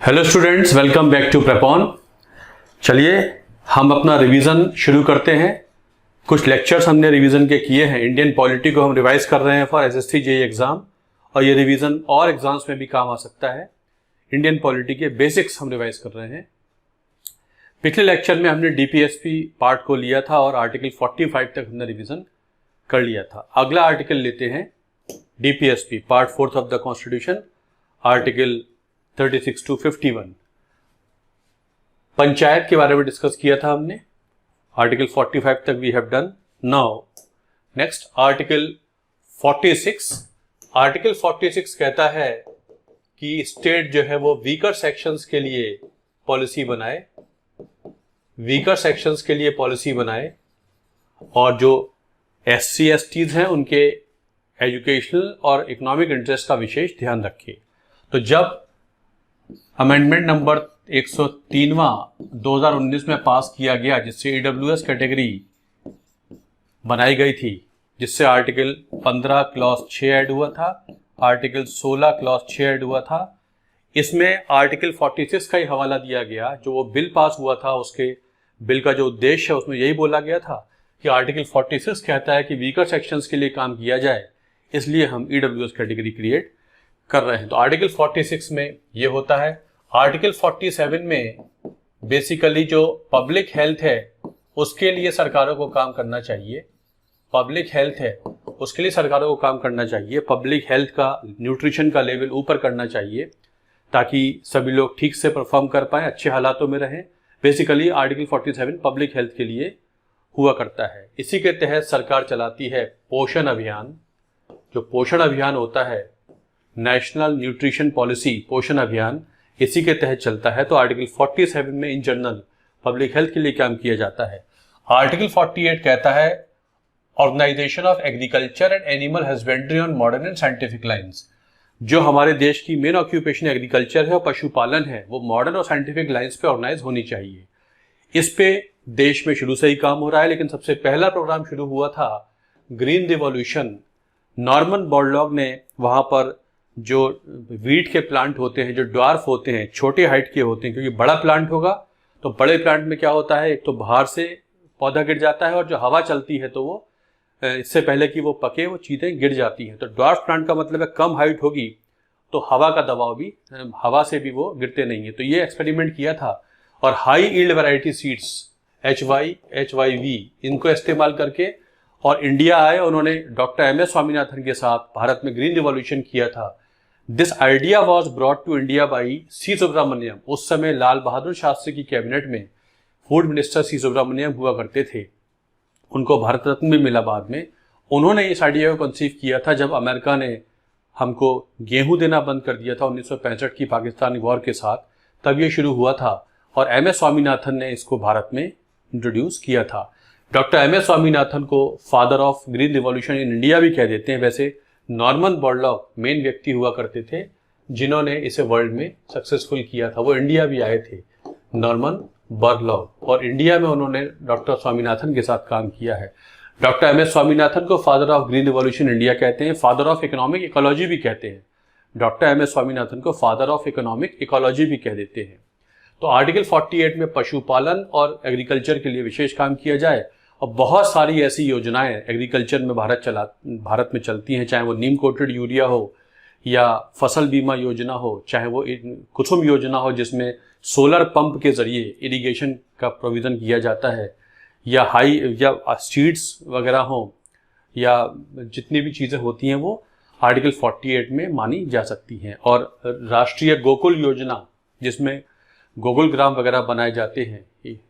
Hello students, welcome back to Prepon. चलिए हम अपना रिवीजन शुरू करते हैं। कुछ लेक्चर्स हमने रिवीजन के किए हैं। इंडियन पॉलिटी को हम रिवाइज कर रहे हैं फॉर एसएससी जेईई एग्जाम, और ये रिवीजन और एग्जाम्स में भी काम आ सकता है। इंडियन पॉलिटी के बेसिक्स हम रिवाइज कर रहे हैं। पिछले लेक्चर में हमने डीपीएसपी पार्ट को लिया था और आर्टिकल 45 तक हमने रिवीजन कर लिया था। अगला आर्टिकल लेते हैं DPSP part 4 of the constitution, article 36 to 51। Panchayat के बारे में डिस्कस किया था हमने। आर्टिकल 45 तक we have done. Now next article 46। Article 46 कहता है कि स्टेट जो है वो वीकर सेक्शंस के लिए पॉलिसी बनाए, वीकर सेक्शंस के लिए पॉलिसी बनाए, और जो एससी एसटीज हैं उनके एजुकेशनल और इकोनॉमिक इंटरेस्ट का विशेष ध्यान रखे। तो जब अमेंडमेंट नंबर 103वां 2019 में पास किया गया, जिससे ईडब्ल्यूएस कैटेगरी बनाई गई थी, जिससे आर्टिकल 15 क्लॉज 6 ऐड हुआ था, आर्टिकल 16 क्लॉज 6 ऐड हुआ था। इसमें आर्टिकल 46 का ही हवाला दिया गया। जो वो बिल पास हुआ था, उसके बिल का जो उद्देश्य है उसमें यही बोला गया था कि आर्टिकल 46 कहता है कि वीकर सेक्शंस के लिए काम किया जाए, इसलिए हम ईडब्ल्यूएस कैटेगरी क्रिएट कर रहे हैं। तो आर्टिकल 46 में ये होता है। आर्टिकल 47 में बेसिकली जो पब्लिक हेल्थ है उसके लिए सरकारों को काम करना चाहिए। पब्लिक हेल्थ है उसके लिए सरकारों को काम करना चाहिए। पब्लिक हेल्थ का, न्यूट्रिशन का लेवल ऊपर करना चाहिए ताकि सभी लोग ठीक से परफॉर्म कर पाएं, अच्छे हालातों में रहें। बेसिकली आर्टिकल 47 पब्लिक हेल्थ के लिए हुआ करता है। इसी के तहत सरकार चलाती है पोषण अभियान। जो पोषण अभियान होता है, नेशनल न्यूट्रिशन पॉलिसी, पोषण अभियान, इसी के तहत चलता है। तो आर्टिकल 47 में इन जनरल पब्लिक हेल्थ के लिए काम किया जाता है। आर्टिकल 48 कहता है organisation of agriculture and animal husbandry on modern and scientific lines. जो हमारे देश की मेन ऑक्यूपेशन एग्रीकल्चर है और पशुपालन है, वो मॉडर्न और साइंटिफिक लाइंस पे ऑर्गेनाइज होनी चाहिए। इस पे देश में शुरू से ही काम हो रहा है, लेकिन सबसे पहला प्रोग्राम शुरू हुआ था ग्रीन रिवॉल्यूशन। नॉर्मन बोरलॉग ने वहां पर जो वीट के प्लांट होते हैं, जो ड्वार्फ होते हैं, छोटे हाइट के होते हैं, क्योंकि बड़ा प्लांट होगा तो बड़े प्लांट में क्या होता है, एक तो बाहर से पौधा गिर जाता है और जो हवा चलती है तो वो इससे पहले कि वो पके वो चीज़ें गिर जाती हैं। तो ड्वार्फ प्लांट का मतलब है कम हाइट होगी तो हवा का दबाव भी, हवा से भी वो गिरते नहीं है। तो ये एक्सपेरिमेंट किया था और high yield variety seeds HY, HYV इनको इस्तेमाल करके और इंडिया आए। उन्होंने डॉक्टर MS स्वामीनाथन के साथ भारत में ग्रीन रिवॉल्यूशन किया था। This idea was brought to India by C Subramaniam. उस समय लाल बहादुर शास्त्री की कैबिनेट में फूड मिनिस्टर सी सुब्रमण्यम हुआ करते थे। उनको भारत रत्न भी मिला बाद में। उन्होंने इस आइडिया को कंसीव किया था जब अमेरिका ने हमको गेहूं देना बंद कर दिया था 1965 की पाकिस्तान वॉर के साथ, तब ये शुरू हुआ था और MS स्वामीनाथन ने इसको भारत में इंट्रोड्यूस किया था। डॉक्टर MS स्वामीनाथन को father of green revolution in India भी कह देते हैं। वैसे नॉर्मन बोरलॉग मेन व्यक्ति हुआ करते थे जिन्होंने इसे वर्ल्ड में सक्सेसफुल किया था। वो इंडिया भी आए थे, नॉर्मन बोरलॉग, और इंडिया में उन्होंने डॉक्टर स्वामीनाथन के साथ काम किया है। डॉक्टर MS स्वामीनाथन को father of green revolution India कहते हैं, फादर ऑफ इकोनॉमिक इकोलॉजी भी कहते हैं। डॉक्टर MS स्वामीनाथन को फादर ऑफ इकोनॉमिक इकोलॉजी भी कह देते हैं। तो आर्टिकल 48 में पशुपालन और एग्रीकल्चर के लिए विशेष काम किया जाए, और बहुत सारी ऐसी योजनाएं एग्रीकल्चर में भारत में चलती हैं, चाहे वो नीम कोटेड यूरिया हो या फसल बीमा योजना हो, चाहे वो कुसुम योजना हो जिसमें सोलर पंप के जरिए इरिगेशन का प्रोविजन किया जाता है, या सीड्स वगैरह हो, या जितनी भी चीज़ें होती हैं वो आर्टिकल 48 में मानी जा सकती हैं। और राष्ट्रीय गोकुल योजना जिसमें गोकुल ग्राम वगैरह बनाए जाते हैं,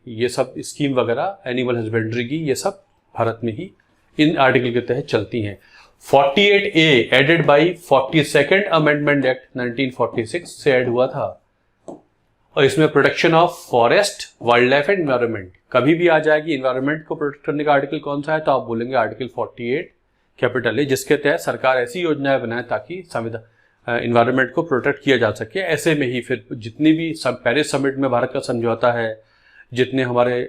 ये सब स्कीम वगैरह एनिमल हस्बेंड्री की, ये सब भारत में ही इन आर्टिकल के तहत चलती हैं। 48A added by 42nd amendment act 1946 से ऐड हुआ था, और इसमें protection of forest, wild life and environment कभी भी आ जाएगी। एनवायरनमेंट को प्रोटेक्ट करने का आर्टिकल कौन सा है, तो आप बोलेंगे आर्टिकल 48 कैपिटल है, जिसके तहत सरकार ऐसी योजनाएं बनाए ताकि संविधान एनवायरनमेंट को प्रोटेक्ट किया जा सके। ऐसे में ही फिर जितनी भी पेरिस समिट में भारत का समझौता है, जितने हमारे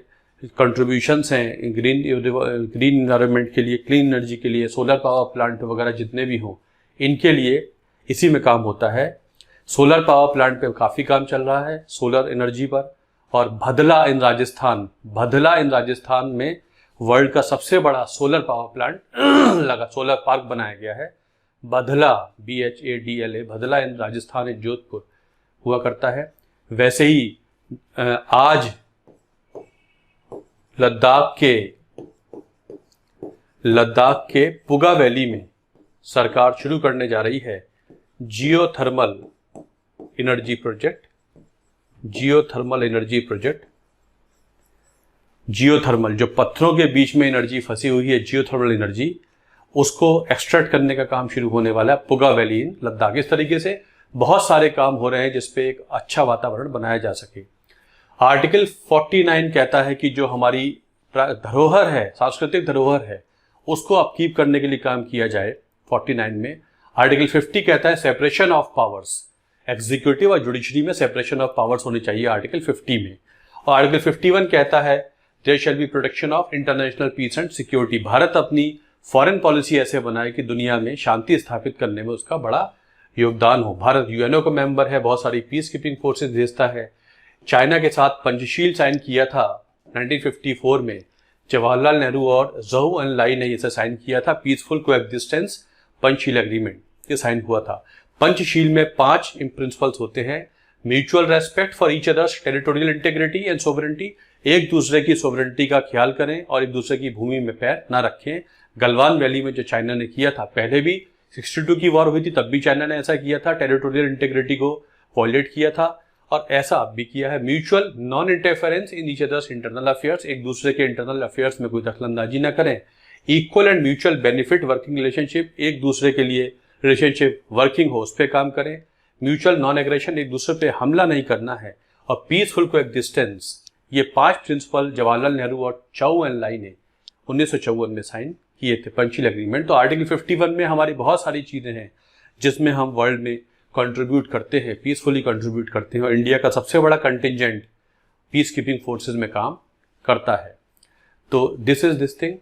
कंट्रीब्यूशंस हैं ग्रीन एनवायरनमेंट के लिए, क्लीन एनर्जी के लिए, सोलर पावर प्लांट वगैरह जितने भी हों, इनके लिए इसी में काम होता है। सोलर पावर प्लांट पे काफ़ी काम चल रहा है, सोलर एनर्जी पर। और भदला इन राजस्थान में वर्ल्ड का सबसे बड़ा solar power plant solar park बनाया गया है, भदला, BHADLA, भदला इन राजस्थान इन जोधपुर हुआ करता है। वैसे ही आज लद्दाख के पुगा वैली में सरकार शुरू करने जा रही है जियोथर्मल एनर्जी प्रोजेक्ट। जियोथर्मल जो पत्थरों के बीच में एनर्जी फंसी हुई है, जियोथर्मल एनर्जी, उसको एक्सट्रैक्ट करने का काम शुरू होने वाला है पुगा वैली इन लद्दाख। इस तरीके से बहुत सारे काम हो रहे हैं जिसपे एक अच्छा वातावरण बनाया जा सके। आर्टिकल 49 कहता है कि जो हमारी धरोहर है, सांस्कृतिक धरोहर है, उसको अपकीप करने के लिए काम किया जाए 49 में। आर्टिकल 50 कहता है सेपरेशन ऑफ पावर्स, एग्जीक्यूटिव और जुडिशरी में सेपरेशन ऑफ पावर्स होनी चाहिए आर्टिकल 50 में। और आर्टिकल 51 कहता है there shall be protection of international peace and security. Bharat अपनी फॉरेन पॉलिसी ऐसे बनाए कि दुनिया में शांति स्थापित करने में उसका बड़ा योगदान हो। भारत यूएनओ का मेंबर है, बहुत सारी पीस कीपिंग फोर्सेज भेजता है। चाइना के साथ पंचशील साइन किया था 1954 में, जवाहरलाल नेहरू और ज़हू एनलाई ने इसे साइन किया था, पीसफुल कोएग्जिस्टेंस पंचशील एग्रीमेंट, ये साइन हुआ था। पंचशील में 5 प्रिंसिपल्स होते हैं। Mutual respect for each others territorial integrity and sovereignty, एक दूसरे की सोवरेनिटी का ख्याल करें और एक दूसरे की भूमि में पैर ना रखें। गलवान वैली में जो चाइना ने किया था, पहले भी 62 की वॉर हुई थी तब भी चाइना ने ऐसा किया था, टेरिटोरियल इंटीग्रिटी को वॉयलेट किया था और ऐसा अब भी किया है। Mutual non interference in each others internal affairs, एक दूसरे के इंटरनल अफेयर्स में कोई दखलंदाजी ना करें। Equal and mutual benefit working relationship, एक दूसरे के लिए रिलेशनशिप वर्किंग हो उस पर काम करें। म्यूचुअल नॉन एग्रेशन, एक दूसरे पे हमला नहीं करना है। और पीसफुल कोएग्जिस्टेंस, ये 5 प्रिंसिपल जवाहरलाल नेहरू और चाउ एन लाई ने 1954 में साइन किए थे पंचशील एग्रीमेंट। तो आर्टिकल 51 में हमारी बहुत सारी चीजें हैं जिसमें हम वर्ल्ड में कंट्रीब्यूट करते हैं, पीसफुली कंट्रीब्यूट करते हैं और इंडिया का सबसे बड़ा कंटिजेंट पीस कीपिंग फोर्सेज में काम करता है। तो this is this thing.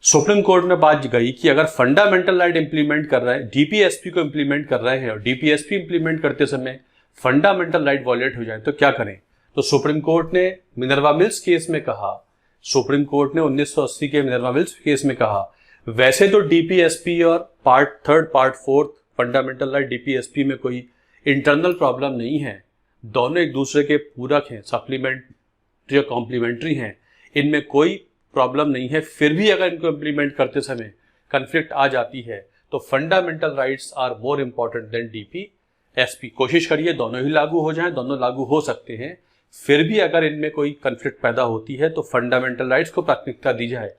Supreme court में बात गई कि अगर फंडामेंटल राइट इंप्लीमेंट कर रहे हैं, डीपीएसपी को इंप्लीमेंट कर रहे हैं और डीपीएसपी इंप्लीमेंट करते समय फंडामेंटल राइट वॉयलेट हो जाए तो क्या करें। तो सुप्रीम कोर्ट ने मिनर्वा मिल्स केस में कहा, सुप्रीम कोर्ट ने 1980 के मिनर्वा मिल्स केस में कहा, वैसे तो डीपीएसपी और part 3, part 4 fundamental right DPSP में कोई इंटरनल प्रॉब्लम नहीं है, दोनों एक दूसरे के पूरक हैं, सप्लीमेंट्री और कॉम्प्लीमेंट्री हैं, इनमें कोई प्रॉब्लम नहीं है। फिर भी अगर इनको इम्प्लीमेंट करते समय कन्फ्लिक्ट आ जाती है तो fundamental rights are more important than DPSP. कोशिश करिए दोनों ही लागू हो जाएं, दोनों लागू हो सकते हैं। फिर भी अगर इनमें कोई कन्फ्लिक्ट पैदा होती है तो फंडामेंटल राइट्स को प्राथमिकता दी जाए,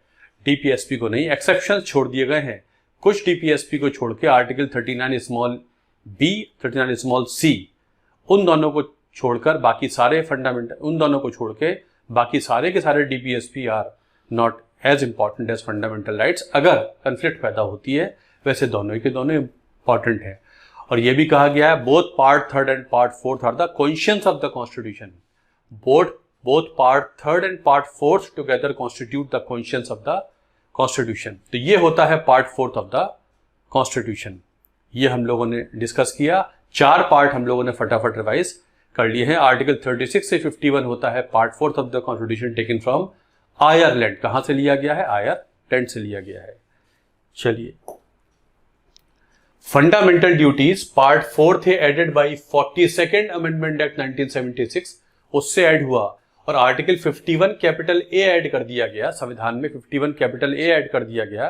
डीपीएसपी को नहीं। एक्सेप्शन छोड़ दिए गए हैं, कुछ डीपीएसपी को छोड़ के article 39 small B, 39 small C, उन दोनों को छोड़कर बाकी सारे फंडामेंटल, उन दोनों को छोड़ के बाकी सारे के सारे DPSP are not as important as fundamental rights. अगर कन्फ्लिक्ट पैदा होती है वैसे दोनों के दोनों इंपॉर्टेंट है। और यह भी कहा गया है both part 3 and part 4 are the conscience of the constitution. Both part 3 and part 4 together constitute the conscience of the constitution. तो ये होता है पार्ट 4 ऑफ द कॉन्स्टिट्यूशन। ये हम लोगों ने डिस्कस किया, 4 पार्ट हम लोगों ने फटाफट रिवाइज कर लिए हैं। आर्टिकल 36 से 51 होता है part 4 of the constitution taken from Ireland. कहां से लिया गया है? आयरलैंड से लिया गया है। चलिए, फंडामेंटल ड्यूटीज पार्ट 4 थे added by 42nd amendment act 1976, उससे ऐड हुआ और आर्टिकल 51 कैपिटल ए ऐड कर दिया गया संविधान में। 51 कैपिटल ए ऐड कर दिया गया,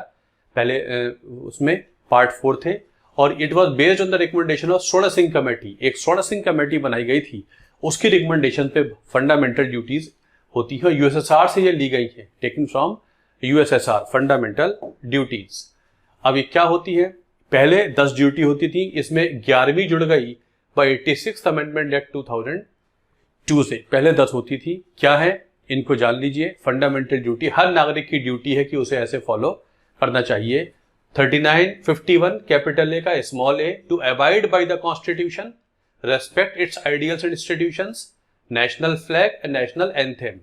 पहले उसमें पार्ट 4 थे और it was based on the recommendation of स्वर्ण सिंह कमेटी। एक स्वर्ण सिंह कमेटी बनाई गई थी, उसकी रिकमेंडेशन पे फंडामेंटल ड्यूटीज होती है। यूएसएसआर से ये ली गई है, taken from USSR fundamental duties. अब ये क्या होती है? पहले 10 ड्यूटी होती थी, इसमें 11वीं जुड़ गई बाय 86th अमेंडमेंट एक्ट 2002 से। पहले 10 होती थी। क्या है? इनको जान लीजिए। फंडामेंटल ड्यूटी हर नागरिक की ड्यूटी है कि उसे ऐसे फॉलो करना चाहिए। 39, 51 कैपिटल ए का small A, to abide by the constitution, respect its ideals and institutions, national flag and national anthem.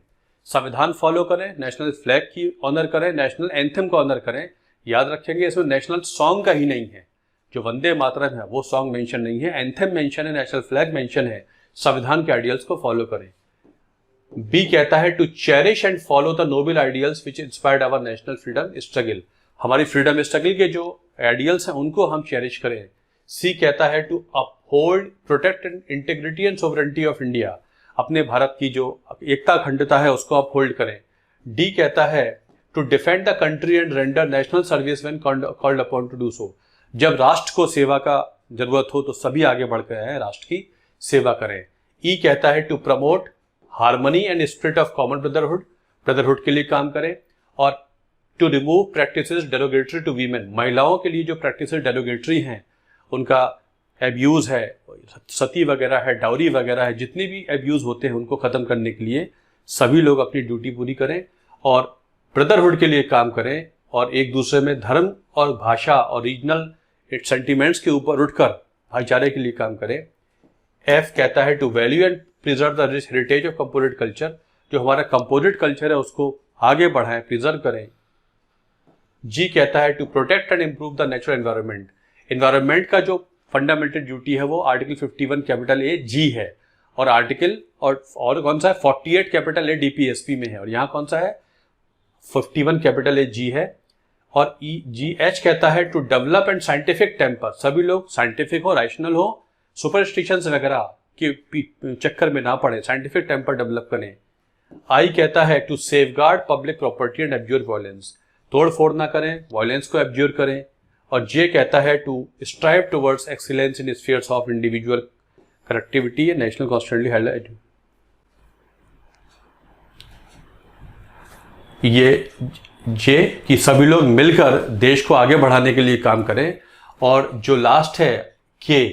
संविधान फॉलो करें, नेशनल फ्लैग की ऑनर करें, नेशनल एंथेम को ऑनर करें। याद रखेंगे इसमें नेशनल सॉन्ग का ही नहीं है, जो वंदे मातरम है वो सॉन्ग मेंशन नहीं है, एंथम मेंशन है, नेशनल फ्लैग मेंशन है, संविधान के आइडियल्स को फॉलो करें। बी कहता है to cherish and follow the noble ideals which inspired our national freedom struggle, हमारी फ्रीडम स्ट्रगल के जो आइडियल्स हैं उनको हम चेरिश करें। सी कहता है to uphold, protect and integrity and sovereignty of India, अपने भारत की जो एकता अखंडता है उसको अपहोल्ड करें। डी कहता है to defend the country and render national service when called upon to do so, जब राष्ट्र को सेवा का जरूरत हो तो सभी आगे बढ़ कर आए, राष्ट्र की सेवा करें। ई कहता है to promote harmony and spirit of common brotherhood, brotherhood के लिए काम करें। और to remove practices derogatory to women, महिलाओं के लिए जो प्रैक्टिसेस डेरोगेटरी हैं, उनका एब्यूज है, सती वगैरह है, डाउरी वगैरह है, जितने भी एब्यूज होते हैं उनको खत्म करने के लिए सभी लोग अपनी ड्यूटी पूरी करें और ब्रदरहुड के लिए काम करें और एक दूसरे में धर्म और भाषा और रीजनल सेंटिमेंट्स के ऊपर उठकर भाईचारे के लिए काम करें। एफ कहता है to value and preserve the rich heritage of composite culture, जो हमारा कंपोजिट कल्चर है उसको आगे बढ़ाएं, प्रिजर्व करें। जी कहता है to protect and improve the natural environment, environment का जो फंडामेंटल ड्यूटी है वो आर्टिकल 51 कैपिटल ए जी है और आर्टिकल और कौन सा है 48 कैपिटल ए डीपीएसपी में है और यहाँ कौन सा है 51 कैपिटल ए जी है। और ई जी एच कहता है to develop and scientific temper, सभी लोग साइंटिफिक हो, रैशनल हो, सुपरस्टिशंस वगैरह के चक्कर में ना पड़े, साइंटिफिक टेम्पर डेवलप करें। आई कहता है to safeguard public property and abjure violence, तोड़ फोड़ ना करें, वायलेंस को एब्ज्योर करें। और जे कहता है to strive towards excellence in spheres of individual connectivity and national constantly held. ये जे कि सभी लोग मिलकर देश को आगे बढ़ाने के लिए काम करें। और जो लास्ट है के,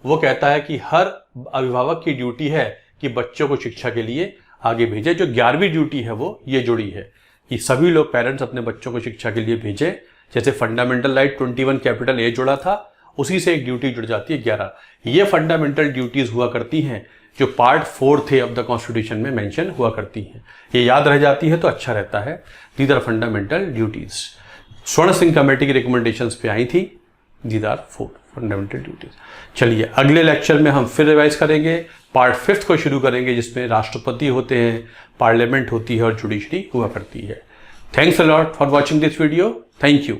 वो कहता है कि हर अभिभावक की ड्यूटी है कि बच्चों को शिक्षा के लिए आगे भेजे। जो 11वीं ड्यूटी है वो ये जुड़ी है कि सभी लोग पेरेंट्स अपने बच्चों को शिक्षा के लिए भेजें। जैसे फंडामेंटल राइट 21 कैपिटल ए जुड़ा था, उसी से एक ड्यूटी जुड़ जाती है 11। ये फंडामेंटल ड्यूटीज हुआ करती हैं जो पार्ट 4 थे ऑफ द कॉन्स्टिट्यूशन में मेंशन हुआ करती हैं। ये याद रह जाती है तो अच्छा रहता है। दीज आर फंडामेंटल ड्यूटीज, स्वर्ण सिंह कमेटी की रिकमेंडेशंस पे आई थी। These are 4 fundamental duties. चलिए अगले लेक्चर में हम फिर रिवाइज करेंगे, पार्ट 5 को शुरू करेंगे जिसमें राष्ट्रपति होते हैं, पार्लियामेंट होती है और जुडिशरी हुआ करती है। Thanks a lot for watching this video. Thank you.